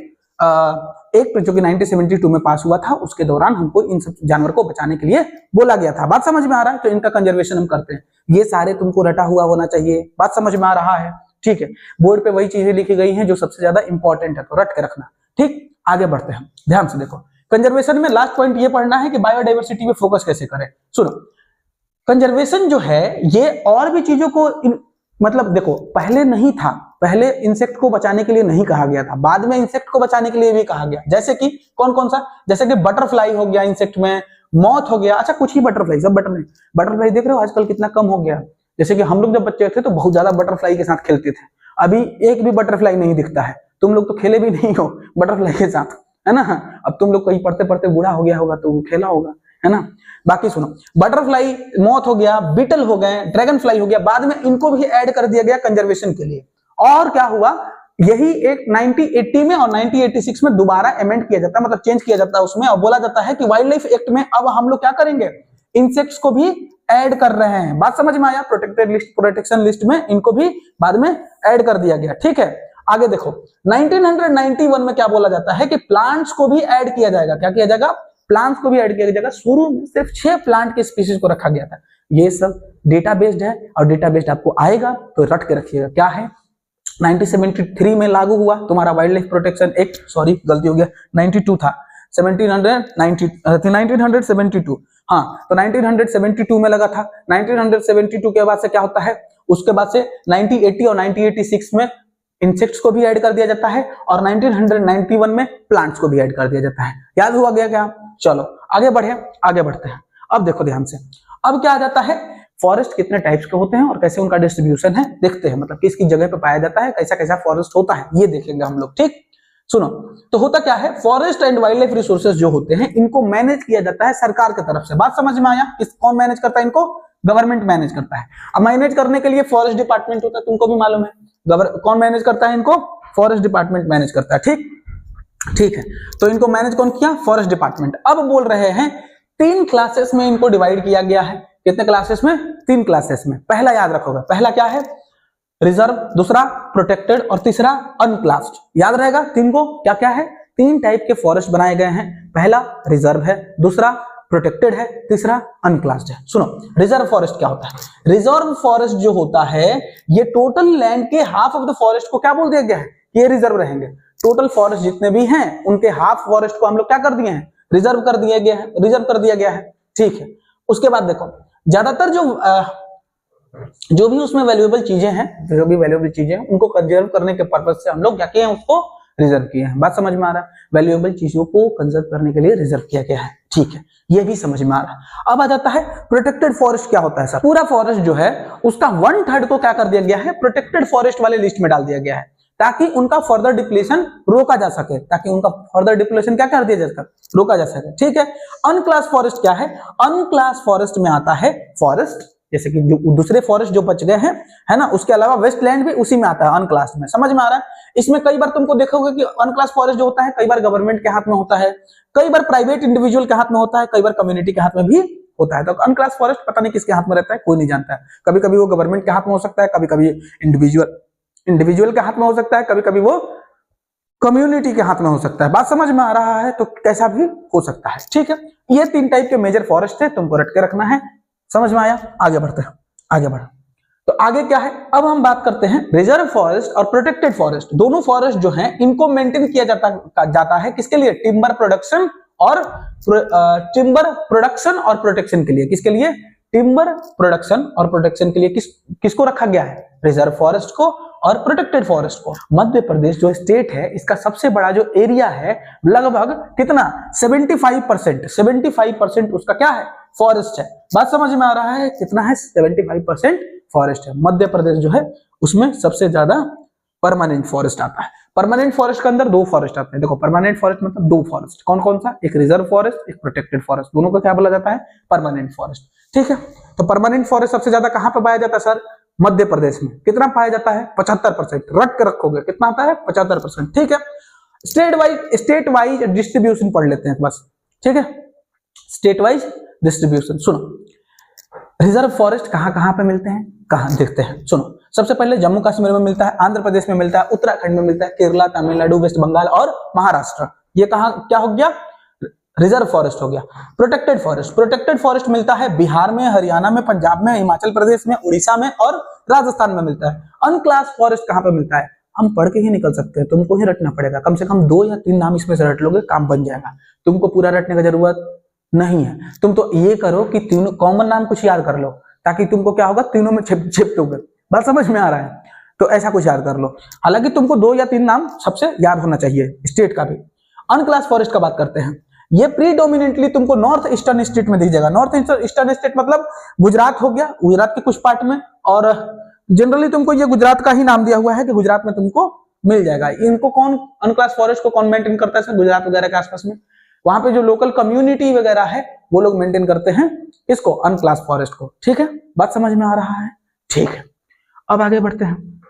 एक्ट जो कि 1972 में पास हुआ था, उसके दौरान हमको इन सब जानवर को बचाने के लिए बोला गया था। बात समझ में आ रहा है, तो इनका कंजर्वेशन हम करते हैं। ये सारे तुमको रटा हुआ होना चाहिए, बात समझ में आ रहा है, ठीक है। बोर्ड पे वही चीजें लिखी गई हैं जो सबसे ज्यादा इंपॉर्टेंट है, तो रट के रखना, ठीक। आगे बढ़ते हैं, ध्यान से देखो। कंजर्वेशन में लास्ट पॉइंट ये पढ़ना है कि बायोडाइवर्सिटी पे फोकस कैसे करें। सुनो, कंजर्वेशन जो है ये और भी चीजों को मतलब देखो, पहले नहीं था, पहले इंसेक्ट को बचाने के लिए नहीं कहा गया था, बाद में इंसेक्ट को बचाने के लिए भी कहा गया। जैसे कि कौन कौन सा, जैसे कि बटरफ्लाई हो गया इंसेक्ट में, मॉथ हो गया। अच्छा, कुछ ही बटरफ्लाई, सब बटरफ्लाई देख रहे हो आजकल कितना कम हो गया। जैसे कि हम लोग जब बच्चे थे तो बहुत ज्यादा बटरफ्लाई के साथ खेलते थे, अभी एक भी बटरफ्लाई नहीं दिखता है। तुम लोग तो खेले भी नहीं हो बटरफ्लाई के साथ, है ना। अब तुम लोग कहीं पढ़ते पढ़ते बूढ़ा हो गया होगा तो खेला होगा, है ना। बाकी सुनो, बटरफ्लाई, मॉथ हो गया, बीटल हो गए, ड्रैगन फ्लाई हो गया, बाद में इनको भी ऐड कर दिया गया कंजर्वेशन के लिए। और क्या हुआ, यही एक 1980 में और 1986 में दोबारा अमेंड किया जाता है, मतलब चेंज किया जाता है उसमें, और बोला जाता है कि वाइल्ड लाइफ एक्ट में अब हम लोग क्या करेंगे, इंसेक्ट्स को भी ऐड कर रहे हैं। बात समझ में आया, प्रोटेक्टेड लिस्ट, प्रोटेक्शन लिस्ट में इनको भी बाद में ऐड कर दिया गया, ठीक है। आगे देखो, 1991 में क्या बोला जाता है कि प्लांट्स को भी ऐड किया जाएगा। क्या किया जाएगा, प्लांट्स को भी ऐड किया जाएगा। शुरू में सिर्फ 6 प्लांट के स्पीशीज को रखा गया था। ये सब डेटा बेस्ड है और डेटा बेस्ड आपको आएगा तो रट के रखिएगा। क्या है, 1973 में लागू हुआ तुम्हारा wild life protection act, sorry गलती हो गया, 92 था, 1972, हाँ, तो 1972 में लगा था। 1972 के बाद से क्या होता है, उसके बाद से 1980 और 1986 में इंसेक्ट्स को भी ऐड कर दिया जाता है और 1991 में प्लांट्स को भी ऐड कर दिया जाता है। याद हुआ गया क्या, चलो आगे बढ़ते हैं। अब देखो ध्यान से, अब क्या आ जाता है, फॉरेस्ट कितने टाइप्स के होते हैं और कैसे उनका डिस्ट्रीब्यूशन है देखते हैं, मतलब किस किस जगह पे पाया जाता है, कैसा कैसा फॉरेस्ट होता है ये देखेंगे हम लोग, ठीक। सुनो, तो होता क्या है, forest and wild life resources जो होते हैं इनको मैनेज किया जाता है सरकार की तरफ से। बात समझ में आया, कौन मैनेज करता है इनको, गवर्नमेंट मैनेज करता है। अब मैनेज करने के लिए फॉरेस्ट डिपार्टमेंट होता है, तुमको भी मालूम है। कौन मैनेज करता है इनको, फॉरेस्ट डिपार्टमेंट मैनेज करता है, ठीक। ठीक है, तो इनको मैनेज कौन किया? Forest department. अब बोल रहे हैं 3 क्लासेस में इनको डिवाइड किया गया है। कितने क्लासेस में? 3 क्लासेस में। पहला याद रखोगे, पहला क्या है? रिजर्व, दूसरा प्रोटेक्टेड और तीसरा अनक्लास्ड। याद रहेगा तीन को। क्या क्या है? 3 टाइप के फॉरेस्ट बनाए गए हैं। पहला रिजर्व है, दूसरा प्रोटेक्टेड है, तीसरा अनक्लास्ड है। सुनो, रिजर्व फॉरेस्ट क्या होता है? रिजर्व फॉरेस्ट जो होता है ये टोटल लैंड के हाफ ऑफ द फॉरेस्ट को क्या बोल दिया गया है? ये रिजर्व रहेंगे। टोटल फॉरेस्ट जितने भी हैं उनके हाफ फॉरेस्ट को हम लोग क्या कर दिए हैं? रिजर्व कर दिया गया है, रिजर्व कर दिया गया है। ठीक है, उसके बाद देखो ज्यादातर जो भी उसमें वैल्यूएबल चीजें हैं, जो भी वैल्यूएबल चीजें हैं उनको कंजर्व करने के पर्पज से हम लोग क्या किए हैं? उसको रिजर्व किए हैं। बात समझ में आ रहा है? वैल्यूएबल चीजों को कंजर्व करने के लिए रिजर्व किया गया है। ठीक है, ये भी समझ में आ रहा है। अब आ जाता है प्रोटेक्टेड फॉरेस्ट। क्या होता है सर? पूरा फॉरेस्ट जो है उसका 1/3 को क्या कर दिया गया है? प्रोटेक्टेड फॉरेस्ट वाले लिस्ट में डाल दिया गया है, ताकि उनका फर्दर डिप्लीशन रोका जा सके, ताकि उनका फर्दर डिप्लीशन क्या कर दिया जा सके? रोका जा सके। ठीक है, अनक्लास फॉरेस्ट क्या है? अनक्लास फॉरेस्ट में आता है फॉरेस्ट जैसे कि जो दूसरे फॉरेस्ट जो बच गए हैं, है ना, उसके अलावा वेस्टलैंड भी उसी में आता है, अनक्लास में। समझ में आ रहा है? इसमें कई बार तुमको देखोगे कि अनक्लास फॉरेस्ट जो होता है कई बार गवर्नमेंट के हाथ में होता है, कई बार प्राइवेट इंडिविजुअल के हाथ में होता है, कई बार कम्युनिटी के हाथ में भी होता है। तो अनक्लास फॉरेस्ट पता नहीं किसके हाथ में रहता है, कोई नहीं जानता है। कभी कभी वो गवर्नमेंट के हाथ में हो सकता है, कभी कभी इंडिविजुअल के हाथ में हो सकता है, कभी कभी वो कम्युनिटी के हाथ में हो सकता है। बात समझ में आ रहा है? तो कैसा भी हो सकता है। ठीक है, ये 3 टाइप के मेजर फॉरेस्ट है, तुमको रट के रखना है। समझ में आया? आगे बढ़ते हैं, आगे बढ़। तो आगे क्या है? अब हम बात करते हैं रिजर्व फॉरेस्ट और प्रोटेक्टेड फॉरेस्ट। दोनों फॉरेस्ट जो हैं इनको मेंटेन किया जाता है किसके लिए? टिम्बर प्रोडक्शन और प्रोटेक्शन के लिए। किसके लिए? टिम्बर प्रोडक्शन और प्रोटेक्शन के लिए किसको रखा गया है? रिजर्व फॉरेस्ट को और प्रोटेक्टेड फॉरेस्ट को। मध्य प्रदेश जो स्टेट है इसका सबसे बड़ा जो एरिया है, लगभग कितना? 75% उसका क्या है? फॉरेस्ट है। बात समझ में आ रहा है? कितना है? 75% फॉरेस्ट है। मध्य प्रदेश जो है उसमें सबसे ज्यादा परमानेंट फॉरेस्ट आता है। परमानेंट फॉरेस्ट के अंदर 2 फॉरेस्ट आते हैं। देखो, परमानेंट फॉरेस्ट मतलब 2 फॉरेस्ट। कौन कौन सा? एक रिजर्व फॉरेस्ट, एक प्रोटेक्टेड फॉरेस्ट। दोनों को क्या बोला जाता है? Permanent forest. ठीक है, तो परमानेंट फॉरेस्ट सबसे ज्यादा कहां पर पाया जाता है सर? मध्य प्रदेश में। कितना पाया जाता है? 75%। रट के रखोगे, कितना आता है? 75%। ठीक है, स्टेट वाइज डिस्ट्रीब्यूशन पढ़ लेते हैं बस। ठीक है, स्टेट वाइज डिस्ट्रीब्यूशन। सुनो, रिजर्व फॉरेस्ट कहां कहां पे मिलते हैं, कहां देखते हैं। सुनो, सबसे पहले जम्मू कश्मीर में मिलता है, आंध्र प्रदेश में मिलता है, उत्तराखंड में मिलता है, केरला, तमिलनाडु, वेस्ट बंगाल और महाराष्ट्र। ये कहां क्या हो गया? रिजर्व फॉरेस्ट हो गया। प्रोटेक्टेड फॉरेस्ट मिलता है बिहार में, हरियाणा में, पंजाब में, हिमाचल प्रदेश में, उड़ीसा में और राजस्थान में मिलता है। अनक्लास फॉरेस्ट कहां पे मिलता है? हम पढ़ के ही निकल सकते हैं, तुमको ही रटना पड़ेगा। कम से कम 2 या 3 नाम इसमें से रट लोगे, काम बन जाएगा। तुमको पूरा रटने की जरूरत नहीं है। तुम तो ये करो कि तीनों कॉमन नाम कुछ याद कर लो, ताकि तुमको क्या होगा? तीनों में छिपटोगे। बात समझ में आ रहा है? तो ऐसा कुछ याद कर लो। हालांकि तुमको 2 या 3 नाम सबसे याद होना चाहिए स्टेट का भी। अनक्लास फॉरेस्ट का बात करते हैं। ये प्रीडोमिनेंटली तुमको नॉर्थ ईस्टर्न स्टेट में दिख जाएगा। नॉर्थ ईस्टर्न स्टेट मतलब गुजरात हो गया, गुजरात के कुछ पार्ट में, और जनरली तुमको ये गुजरात का ही नाम दिया हुआ है कि गुजरात में तुमको मिल जाएगा। इनको कौन, अनक्लास फॉरेस्ट को कौन मेंटेन करता है सर? गुजरात वगैरह के आसपास में, वहां पे जो लोकल कम्युनिटी वगैरह है वो लोग मेंटेन करते हैं इसको, अनक्लास फॉरेस्ट को। ठीक है, बात समझ में आ रहा है? ठीक है, अब आगे बढ़ते हैं।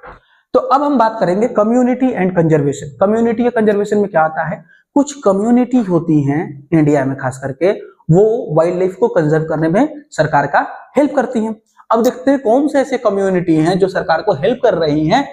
तो अब हम बात करेंगे कम्युनिटी एंड कंजर्वेशन। कम्युनिटी या कंजर्वेशन में क्या आता है? कुछ कम्युनिटी होती हैं इंडिया में खास करके, वो वाइल्ड लाइफ को कंजर्व करने में सरकार का हेल्प करती हैं। अब देखते हैं कौन से ऐसे कम्युनिटी हैं जो सरकार को हेल्प कर रही हैं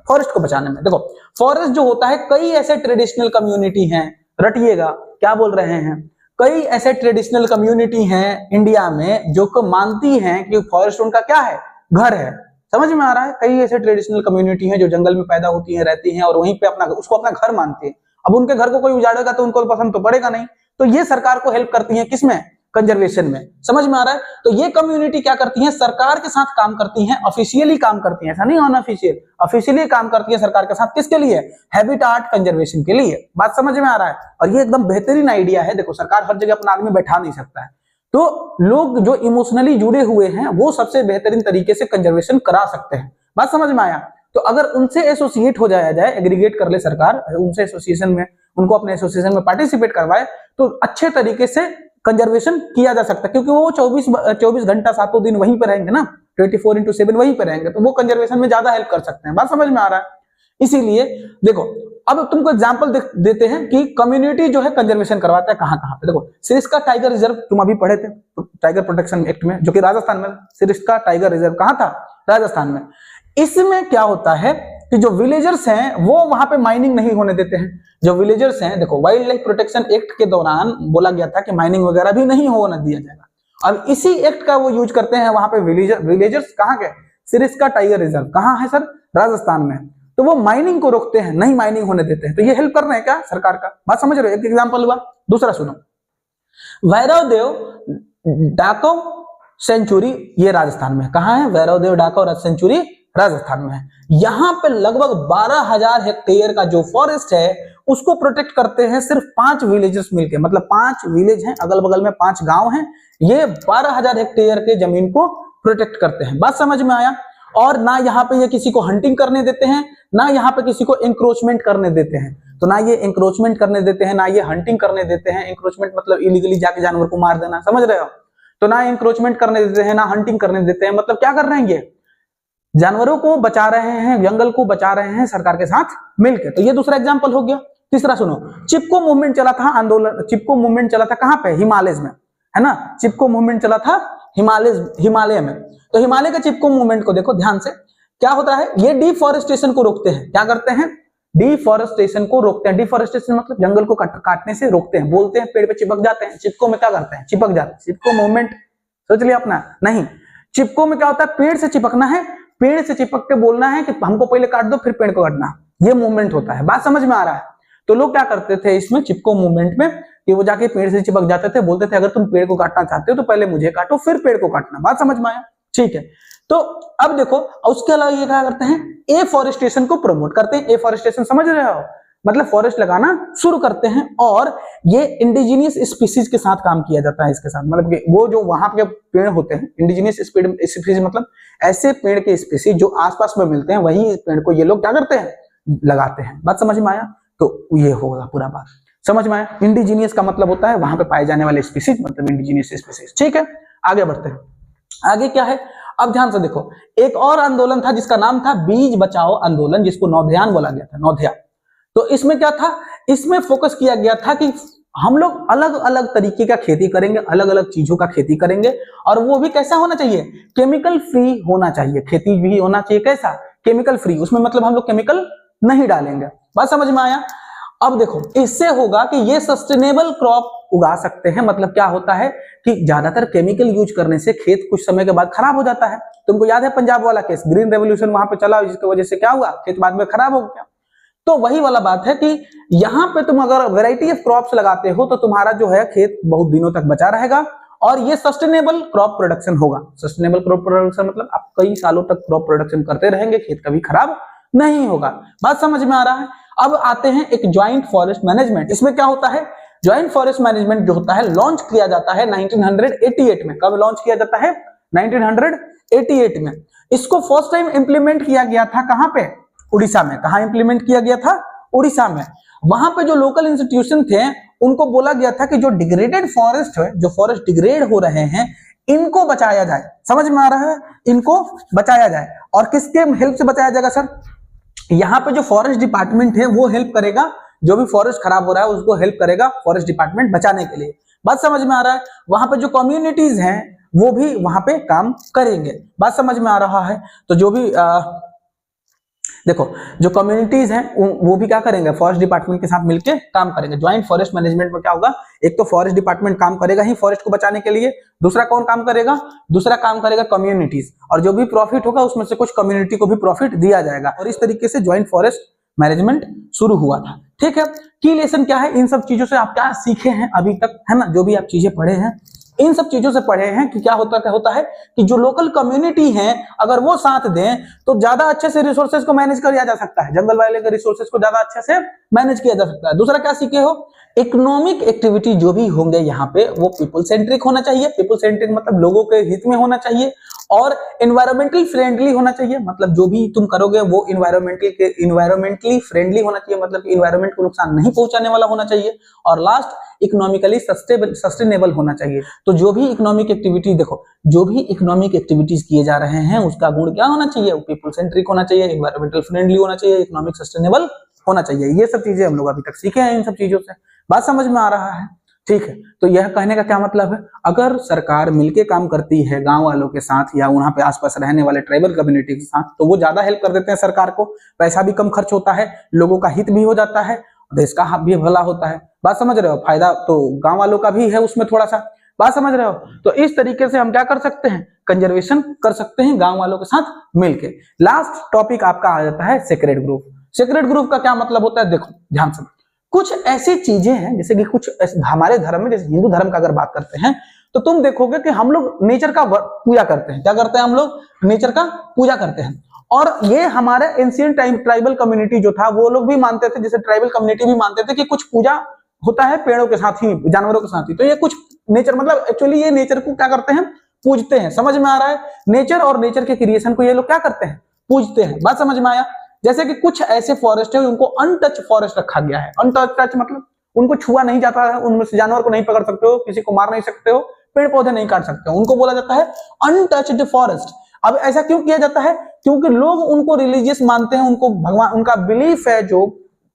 फॉरेस्ट को बचाने में। देखो, फॉरेस्ट जो होता है, कई ऐसे ट्रेडिशनल कम्युनिटी हैं, रटिएगा क्या बोल रहे हैं, कई ऐसे ट्रेडिशनल कम्युनिटी हैं इंडिया में जो को मानती हैं कि फॉरेस्ट उनका क्या है? घर है। समझ में आ रहा है? कई ऐसे ट्रेडिशनल कम्युनिटी हैं जो जंगल में पैदा होती हैं, रहती हैं और वहीं पे उसको अपना घर मानती है। अब उनके घर को कोई उजाड़ेगा तो उनको पसंद तो पड़ेगा नहीं, तो ये सरकार को हेल्प करती है किसमें? कंजर्वेशन में। समझ में आ रहा है? तो ये कम्युनिटी क्या करती है? सरकार के साथ काम करती हैं, ऑफिशियली काम करती हैं, ऐसा नहीं अनऑफिशियल, ऑफिशियली काम करती है सरकार के साथ। किसके लिए? हैबिटाट कंजर्वेशन के लिए। बात समझ में आ रहा है? और ये एकदम बेहतरीन आइडिया है। देखो, सरकार हर जगह अपना आदमी बैठा नहीं सकता है, तो लोग जो इमोशनली जुड़े हुए हैं वो सबसे बेहतरीन तरीके से कंजर्वेशन करा सकते हैं। बात समझ में आया? तो अगर उनसे एसोसिएट हो जाया जाए, एग्रीगेट कर ले सरकार, उनसे एसोसिएशन में, उनको अपने एसोसिएशन में पार्टिसिपेट करवाए, तो अच्छे तरीके से कंजर्वेशन किया जा सकता है। क्योंकि वो 24 घंटा 7 दिन वहीं पे रहेंगे ना, 24x7 वहीं पे रहेंगे, तो वो कंजर्वेशन में ज्यादा हेल्प कर सकते हैं। बात समझ में आ रहा है? इसीलिए देखो, अब तुमको एग्जांपल देते हैं कि कम्युनिटी जो है कंजर्वेशन करवाता है कहां कहां पे। देखो सिरिस्का टाइगर रिजर्व तुम अभी पढ़े थे टाइगर प्रोटेक्शन एक्ट में, जो कि राजस्थान में, सिरिस्का टाइगर रिजर्व कहां था, राजस्थान में। इसमें क्या होता है कि जो विलेजर्स हैं वो वहां पे माइनिंग नहीं होने देते हैं। जो विलेजर्स हैं, देखो वाइल्ड लाइफ प्रोटेक्शन एक्ट के दौरान बोला गया था कि माइनिंग वगैरह भी नहीं होने दिया जाएगा। अब इसी एक्ट का वो यूज करते हैं वहां पे विलेजर्स कहां के, सिरिस्का टाइगर रिजर्व कहां है सर, राजस्थान में। तो वो माइनिंग को रोकते हैं, नहीं माइनिंग होने देते हैं। तो ये हेल्प कर रहे हैं क्या सरकार का, बात समझ रहे हो। एक एग्जांपल हुआ, दूसरा सुनो, भैरव देव डाको सेंचुरी, ये राजस्थान में कहां है, भैरव देव डाको सेंचुरी राजस्थान में है। यहां पे लगभग 12,000 हेक्टेयर का जो फॉरेस्ट है उसको प्रोटेक्ट करते हैं सिर्फ 5 विलेजर्स मिलके, मतलब 5 विलेज हैं, अगल बगल में 5 गांव हैं, ये 12,000 हेक्टेयर के जमीन को प्रोटेक्ट करते हैं। बात समझ में आया। और ना यहाँ पे ये किसी को हंटिंग करने देते हैं, ना यहाँ पे किसी को इंक्रोचमेंट करने देते हैं। तो ना ये इंक्रोचमेंट करने देते हैं, ना ये हंटिंग करने देते हैं। इंक्रोचमेंट मतलब इलीगली जाके जानवर को मार देना, समझ रहे हो। तो ना इंक्रोचमेंट करने देते हैं, ना हंटिंग करने देते हैं। मतलब क्या कर रहे हैं, ये जानवरों को बचा रहे हैं, जंगल को बचा रहे हैं सरकार के साथ मिलकर। तो ये दूसरा एग्जाम्पल हो गया। तीसरा सुनो, चिपको मूवमेंट चला था, आंदोलन चिपको मूवमेंट चला था कहां पे, हिमालय में, है ना। चिपको मूवमेंट चला था हिमालय में। तो हिमालय के चिपको मूवमेंट को देखो ध्यान से, क्या होता है, ये डिफॉरेस्टेशन को रोकते हैं। क्या करते हैं, डिफॉरेस्टेशन को रोकते हैं। डिफॉरेस्टेशन मतलब जंगल को काटने से रोकते हैं। बोलते हैं पेड़ पे चिपक जाते हैं, चिपको में क्या करते हैं, चिपक जाते हैं। चिपको मूवमेंट सोच लिया अपना, नहीं। चिपको में क्या होता है, पेड़ से चिपकना है, पेड़ से चिपक के बोलना है कि हमको पहले काट दो फिर पेड़ को काटना, ये मूवमेंट होता है। बात समझ में आ रहा है। तो लोग क्या करते थे इसमें चिपको मूवमेंट में कि वो जाके पेड़ से चिपक जाते थे, बोलते थे अगर तुम पेड़ को काटना चाहते हो तो पहले मुझे काटो फिर पेड़ को काटना। बात समझ में आया, ठीक है। तो अब देखो उसके अलावा ये क्या करते हैं, एफॉरेस्टेशन को प्रमोट करते हैं। एफॉरेस्टेशन समझ रहे हो, मतलब फॉरेस्ट लगाना शुरू करते हैं। और ये इंडिजिनियस स्पीसीज के साथ काम किया जाता है इसके साथ, मतलब कि वो जो वहां के पेड़ होते हैं, इंडिजिनियस स्पीसीज मतलब ऐसे पेड़ के स्पीसीज जो आसपास में मिलते हैं, वही पेड़ को ये लोग क्या करते हैं, लगाते हैं। बात समझ में आया। तो ये होगा पूरा बात समझ में आया। इंडिजीनियस का मतलब होता है वहां पे पाए जाने वाले स्पीसीज, मतलब इंडिजीनियस स्पीसीज, ठीक है। आगे बढ़ते हैं, आगे क्या है, अब ध्यान से देखो। एक और आंदोलन था जिसका नाम था बीज बचाओ आंदोलन, जिसको नौध्यान बोला गया था, नौध्या। तो इसमें क्या था, इसमें फोकस किया गया था कि हम लोग अलग अलग तरीके का खेती करेंगे, अलग अलग चीजों का खेती करेंगे, और वो भी कैसा होना चाहिए, केमिकल फ्री होना चाहिए। खेती भी होना चाहिए कैसा, केमिकल फ्री। उसमें मतलब हम लोग केमिकल नहीं डालेंगे। बात समझ में आया। अब देखो इससे होगा कि ये सस्टेनेबल क्रॉप उगा सकते हैं। मतलब क्या होता है कि ज्यादातर केमिकल यूज करने से खेत कुछ समय के बाद खराब हो जाता है। तुमको याद है पंजाब वाला केस, ग्रीन रेवोल्यूशन वहां पे चला, जिसकी वजह से क्या हुआ, खेत बाद में खराब हो गया। तो वही वाला बात है कि यहाँ पे तुम अगर वैरायटी ऑफ क्रॉप्स लगाते हो तो तुम्हारा जो है खेत बहुत दिनों तक बचा रहेगा, और ये सस्टेनेबल क्रॉप प्रोडक्शन होगा। सस्टेनेबल क्रॉप प्रोडक्शन मतलब आप कई सालों तक क्रॉप प्रोडक्शन करते रहेंगे, खेत कभी खराब नहीं होगा। बात समझ में आ रहा है। अब आते हैं एक ज्वाइंट फॉरेस्ट मैनेजमेंट। इसमें क्या होता है, ज्वाइंट फॉरेस्ट मैनेजमेंट जो होता है लॉन्च किया जाता है 1988 में। कब लॉन्च किया जाता है, 1988 में। इसको फर्स्ट टाइम इंप्लीमेंट किया गया था कहां पे, उड़ीसा में। कहां इंप्लीमेंट किया गया था, उड़ीसा में। वहां पे जो लोकल इंस्टीट्यूशन थे उनको बोला गया था कि जो डिग्रेडेड फॉरेस्ट है, जो फॉरेस्ट डिग्रेड हो रहे हैं, इनको बचाया जाए। समझ में आ रहा है, इनको बचाया जाए। और किसके हेल्प से बचाया जाएगा सर, यहाँ पे जो फॉरेस्ट डिपार्टमेंट है वो हेल्प करेगा, जो भी फॉरेस्ट खराब हो रहा है उसको हेल्प करेगा फॉरेस्ट डिपार्टमेंट बचाने के लिए। बात समझ में आ रहा है। वहां पे जो कम्युनिटीज हैं वो भी वहां पे काम करेंगे। बात समझ में आ रहा है। तो जो भी देखो जो कम्युनिटीज हैं वो भी क्या करेंगे, फॉरेस्ट डिपार्टमेंट के साथ मिलकर काम करेंगे। ज्वाइंट फॉरेस्ट मैनेजमेंट में क्या होगा, एक तो फॉरेस्ट डिपार्टमेंट काम करेगा ही फॉरेस्ट को बचाने के लिए, दूसरा कौन काम करेगा, दूसरा काम करेगा कम्युनिटीज, और जो भी प्रॉफिट होगा उसमें से कुछ कम्युनिटी को भी प्रॉफिट दिया जाएगा। और इस तरीके से ज्वाइंट फॉरेस्ट मैनेजमेंट शुरू हुआ था, ठीक है। की लेसन क्या है, इन सब चीजों से आप क्या सीखे हैं अभी तक, है ना, जो भी आप चीजें पढ़े हैं इन सब चीजों से पढ़े हैं कि क्या होता है कि जो लोकल कम्युनिटी है अगर वो साथ दें तो ज्यादा अच्छे से रिसोर्सेज को मैनेज किया जा सकता है, जंगल वाले के रिसोर्सेज को ज्यादा अच्छे से मैनेज किया जा सकता है। दूसरा क्या सीखे हो, इकोनॉमिक एक्टिविटी जो भी होंगे यहाँ पे वो पीपल सेंट्रिक होना चाहिए। पीपल सेंट्रिक मतलब लोगों के हित में होना चाहिए, और एनवायरमेंटल फ्रेंडली होना चाहिए, मतलब जो भी तुम करोगे वो इन्वायरमेंटली फ्रेंडली होना चाहिए, मतलब इन्वायरमेंट को नुकसान नहीं पहुंचाने वाला होना चाहिए। और लास्ट इकोनॉमिकली सस्टेनेबल होना चाहिए। तो जो भी इकोनॉमिक एक्टिविटी, देखो जो भी इकोनॉमिक एक्टिविटीज किए जा रहे हैं उसका गुण क्या होना चाहिए, पीपल सेंट्रिक होना चाहिए, इन्वायरमेंटल फ्रेंडली होना चाहिए, इकोनॉमिक सस्टेनेबल होना चाहिए। ये सब चीजें हम लोग अभी तक सीखे हैं। इन सब चीजों से बात समझ में आ रहा है, ठीक है। तो यह कहने का क्या मतलब है, अगर सरकार मिलके काम करती है गांव वालों के साथ या वहां पे आसपास रहने वाले ट्राइबल कम्युनिटी के साथ, तो वो ज्यादा हेल्प कर देते हैं सरकार को, पैसा भी कम खर्च होता है, लोगों का हित भी हो जाता है, देश का भी भला होता है। बात समझ रहे हो, फायदा तो गांव वालों का भी है उसमें थोड़ा सा, बात समझ रहे हो। तो इस तरीके से हम क्या कर सकते हैं, कंजर्वेशन कर सकते हैं गांव वालों के साथ मिलके। लास्ट टॉपिक आपका आ जाता है सेक्रेड ग्रुप। सेक्रेड ग्रुप का क्या मतलब होता है, देखो ध्यान से, कुछ ऐसी चीजें हैं जैसे कि कुछ हमारे धर्म में, जैसे हिंदू धर्म का अगर बात करते हैं तो तुम देखोगे कि हम लोग नेचर का पूजा करते हैं। क्या करते हैं हम लोग, नेचर का पूजा करते हैं। और ये हमारे एंशिएंट टाइम ट्राइबल कम्युनिटी जो था वो लोग भी मानते थे, जैसे ट्राइबल कम्युनिटी भी मानते थे कि कुछ पूजा होता है पेड़ों के साथ ही, जानवरों के साथ ही। तो ये कुछ नेचर, मतलब एक्चुअली ये नेचर को क्या करते हैं, पूजते हैं। समझ में आ रहा है, नेचर और नेचर के क्रिएशन को ये लोग क्या करते हैं, पूजते हैं। बात समझ में आया। जैसे कि कुछ ऐसे फॉरेस्ट है उनको अनटच फॉरेस्ट रखा गया है। अनटच मतलब उनको छुआ नहीं जाता है, उनमें से जानवर को नहीं पकड़ सकते हो, किसी को मार नहीं सकते हो, पेड़ पौधे नहीं काट सकते हो, उनको बोला जाता है अनटच्ड फॉरेस्ट। अब ऐसा क्यों किया जाता है, क्योंकि लोग उनको रिलीजियस मानते हैं, उनको भगवान, उनका बिलीफ है, जो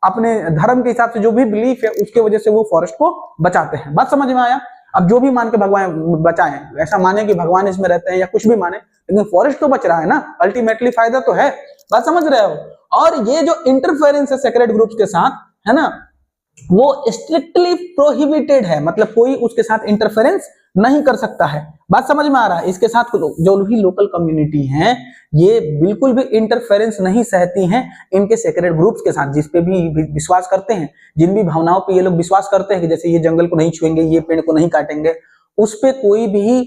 अपने धर्म के हिसाब से जो भी बिलीफ है उसके वजह से वो फॉरेस्ट को बचाते हैं। बात समझ में आया। अब जो भी मान के भगवान बचाएं, ऐसा माने कि भगवान इसमें रहते हैं या कुछ भी माने, लेकिन फॉरेस्ट तो बच रहा है ना, अल्टीमेटली फायदा तो है। बात समझ रहे हो। और ये जो इंटरफेरेंस है सेक्रेड ग्रुप्स के साथ, है ना, वो स्ट्रिक्टली प्रोहिबिटेड है, मतलब कोई उसके साथ इंटरफेरेंस नहीं कर सकता है। बात समझ में आ रहा है। इसके साथ जो भी लोकल कम्युनिटी हैं ये बिल्कुल भी इंटरफेरेंस नहीं सहती हैं इनके सेक्रेड ग्रुप्स के साथ, जिस पे भी विश्वास करते हैं, जिन भी भावनाओं पे ये लोग विश्वास करते हैं कि जैसे ये जंगल को नहीं छुएंगे, ये पेड़ को नहीं काटेंगे, उस पे कोई भी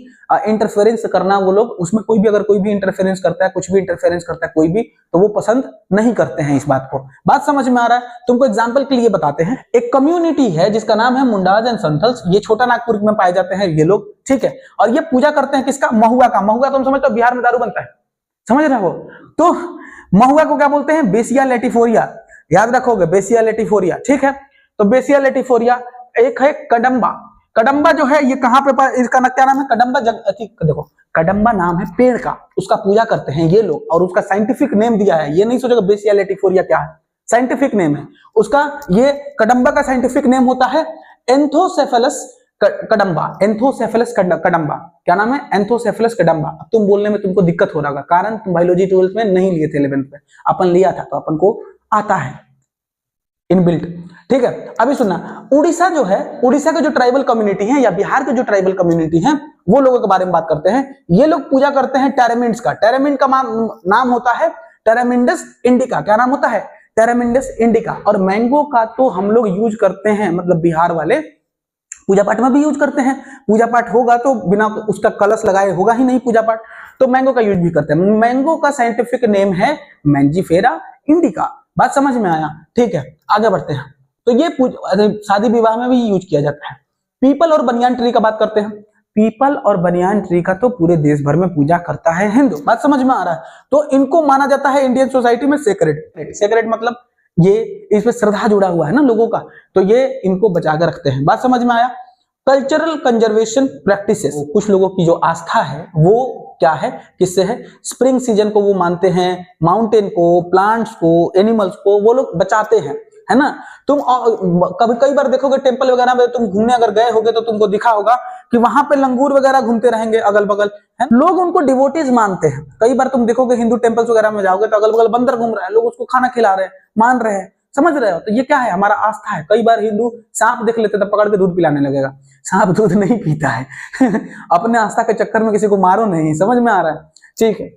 इंटरफेरेंस करना, वो लोग उसमें कोई भी, अगर कोई भी इंटरफेरेंस करता है, कुछ भी इंटरफेरेंस करता है कोई भी, तो वो पसंद नहीं करते हैं इस बात को। बात समझ में आ रहा है। तुमको एग्जांपल के लिए बताते हैं, एक कम्युनिटी है जिसका नाम है मुंडाज एंड संथल्स। ये छोटा नागपुर में पाए जाते हैं ये लोग, ठीक है। और ये पूजा करते हैं किसका, महुआ का। महुआ तुम समझते हो बिहार में दारू बनता है, समझ रहे हो। तो महुआ को क्या बोलते हैं, बेसिया लेटिफोरिया। याद रखोगे, बेसिया लेटिफोरिया, ठीक है। तो बेसिया लेटिफोरिया। एक है कडम्बा। कडम्बा जो है ये कहां पे, इसका क्या नाम है, कडम्बा देखो कडम्बा नाम है पेड़ का, उसका पूजा करते हैं ये लोग, और उसका साइंटिफिक नेम दिया है। ये नहीं सोचोगे बेसिया लेटिफोरिया क्या है, साइंटिफिक नेम है उसका। ये कडम्बा का साइंटिफिक नेम होता है एंथोसेफेलस कडम्बा। एंथोसेफेलस कडम्बा, क्या नाम है, एंथोसेफेलस कडम्बा। अब तुम बोलने में तुमको दिक्कत हो रहा होगा, कारण तुम बायोलॉजी 12th में नहीं लिए थे, 11th में अपन लिया था, तो अपन को आता है इनबिल्ट, ठीक है। अभी सुनना, उड़ीसा जो है, उड़ीसा के जो ट्राइबल कम्युनिटी है या बिहार के जो ट्राइबल कम्युनिटी है वो लोगों के बारे में बात करते हैं। ये लोग पूजा करते हैं टेरामिंड्स का। टेरामिंड का नाम होता है टेरामिंडस इंडिका। क्या नाम होता है, टेरामिंडस इंडिका। और मैंगो का तो हम लोग यूज करते हैं, मतलब बिहार वाले पूजा पाठ में भी यूज करते हैं। पूजा पाठ होगा तो बिना उसका कलश लगाए होगा ही नहीं पूजा पाठ, तो मैंगो का यूज भी करते हैं। मैंगो का साइंटिफिक नेम है मैंजीफेरा इंडिका। बात समझ में आया, ठीक है। आगे बढ़ते हैं। तो ये शादी विवाह में भी यूज किया जाता है। पीपल और बनियान ट्री का बात करते हैं। पीपल और बनियान ट्री का तो पूरे देश भर में पूजा करता है हिंदू। बात समझ में आ रहा है। तो इनको माना जाता है इंडियन सोसाइटी में सेक्रेड। सेक्रेड मतलब ये इसमें श्रद्धा जुड़ा हुआ है ना लोगों का, तो ये इनको बचा कर रखते हैं। बात समझ में आया। कल्चरल कंजर्वेशन प्रैक्टिसेस, कुछ लोगों की जो आस्था है वो क्या है, किससे है, स्प्रिंग सीजन को वो मानते हैं, माउंटेन को, प्लांट्स को, एनिमल्स को वो लोग बचाते हैं, है ना। तुम कभी कई बार देखोगे टेंपल वगैरह में, तुम घूमने अगर गए होगे तो तुमको दिखा होगा कि वहां पे लंगूर वगैरह घूमते रहेंगे अगल बगल, है। लोग उनको डिवोटीज मानते हैं। कई बार तुम देखोगे हिंदू टेंपल्स वगैरह में जाओगे तो अगल बगल बंदर घूम रहा है, लोग उसको खाना खिला रहे हैं, मान रहे हैं, समझ रहे हो। तो ये क्या है, हमारा आस्था है। कई बार हिंदू सांप देख लेते तो पकड़ के दूध पिलाने लगेगा। सांप दूध नहीं पीता है अपने आस्था के चक्कर में किसी को मारो नहीं, समझ में आ रहा है, ठीक है।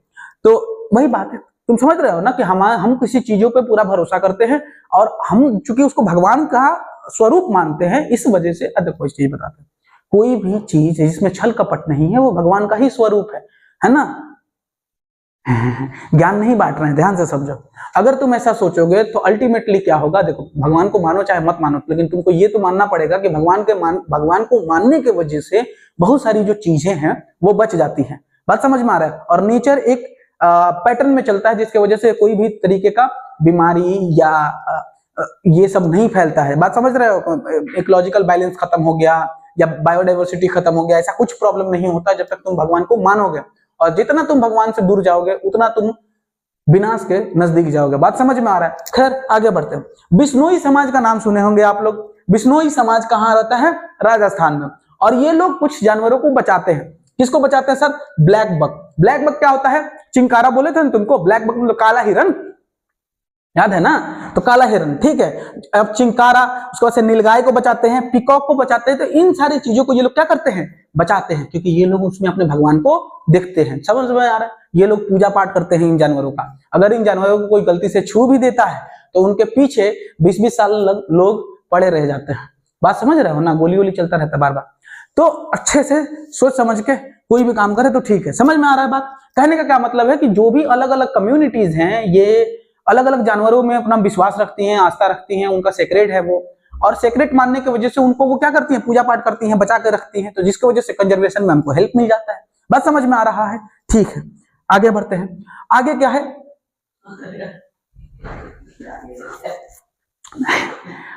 तो वही बात है, तुम समझ रहे हो ना कि हम किसी चीजों पे पूरा भरोसा करते हैं और हम चूंकि उसको भगवान का स्वरूप मानते हैं, इस वजह से देखो इस चीज बताते हैं, कोई भी चीज जिसमें छल कपट नहीं है वो भगवान का ही स्वरूप है ना। ज्ञान नहीं बांट रहे हैं, ध्यान से समझो। अगर तुम ऐसा सोचोगे तो अल्टीमेटली क्या होगा, देखो भगवान को मानो चाहे मत मानो, लेकिन तुमको ये तो मानना पड़ेगा कि भगवान को मानने के वजह से बहुत सारी जो चीजें हैं वो बच जाती हैं। बात समझ में आ रहा है? और नेचर एक पैटर्न में चलता है जिसके वजह से कोई भी तरीके का बीमारी या ये सब नहीं फैलता है। बात समझ रहे हो? इकोलॉजिकल बैलेंस खत्म हो गया या बायोडाइवर्सिटी खत्म हो गया, ऐसा कुछ प्रॉब्लम नहीं होता जब तक तुम भगवान को मानोगे। और जितना तुम भगवान से दूर जाओगे उतना तुम विनाश के नजदीक जाओगे। बात समझ में आ रहा है? खैर आगे बढ़ते हैं। बिश्नोई समाज का नाम सुने होंगे आप लोग। बिश्नोई समाज कहाँ रहता है? राजस्थान में। और ये लोग कुछ जानवरों को बचाते हैं। किसको बचाते हैं sir? Black buck. Black buck क्या होता है? चिंकारा बोले थे ना तुमको, ब्लैक बक मतलब काला हिरन, याद है ना? तो काला हिरन, ठीक है। अब चिंकारा, उसके बाद से नीलगाय को बचाते हैं, पीकॉक को बचाते हैं। तो इन सारी चीजों को ये लोग क्या करते हैं? बचाते हैं, क्योंकि ये लोग उसमें अपने भगवान को देखते हैं। समझ में आ रहा है? ये लोग पूजा पाठ करते हैं इन जानवरों का। अगर इन जानवरों को कोई गलती से छू भी देता है तो उनके पीछे 20-20 साल लोग पड़े रह जाते हैं। बात समझ रहे हो ना? गोली गोली चलता रहता है बार बार। तो अच्छे से सोच समझ के कोई भी काम करे तो ठीक है। समझ में आ रहा है बात? कहने का क्या मतलब है कि जो भी अलग अलग कम्युनिटीज हैं ये अलग अलग जानवरों में अपना विश्वास रखती हैं, आस्था रखती हैं, उनका सेक्रेट है वो, और सेक्रेट मानने की वजह से उनको वो क्या करती हैं? पूजा पाठ करती हैं, बचा के रखती हैं। तो जिसकी वजह से कंजर्वेशन में हमको हेल्प मिल जाता है। बात समझ में आ रहा है? ठीक है, आगे बढ़ते हैं। आगे क्या है?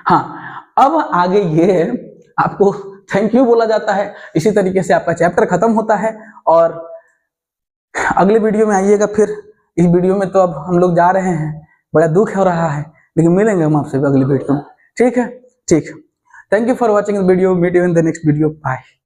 हाँ, अब आगे ये आपको थैंक यू बोला जाता है। इसी तरीके से आपका चैप्टर खत्म होता है और अगले वीडियो में आइएगा फिर। इस वीडियो में तो अब हम लोग जा रहे हैं, बड़ा दुख हो रहा है, लेकिन मिलेंगे हम आपसे अगली वीडियो में। ठीक है, ठीक है। Thank you for watching the video. Meet you in the next video. Bye.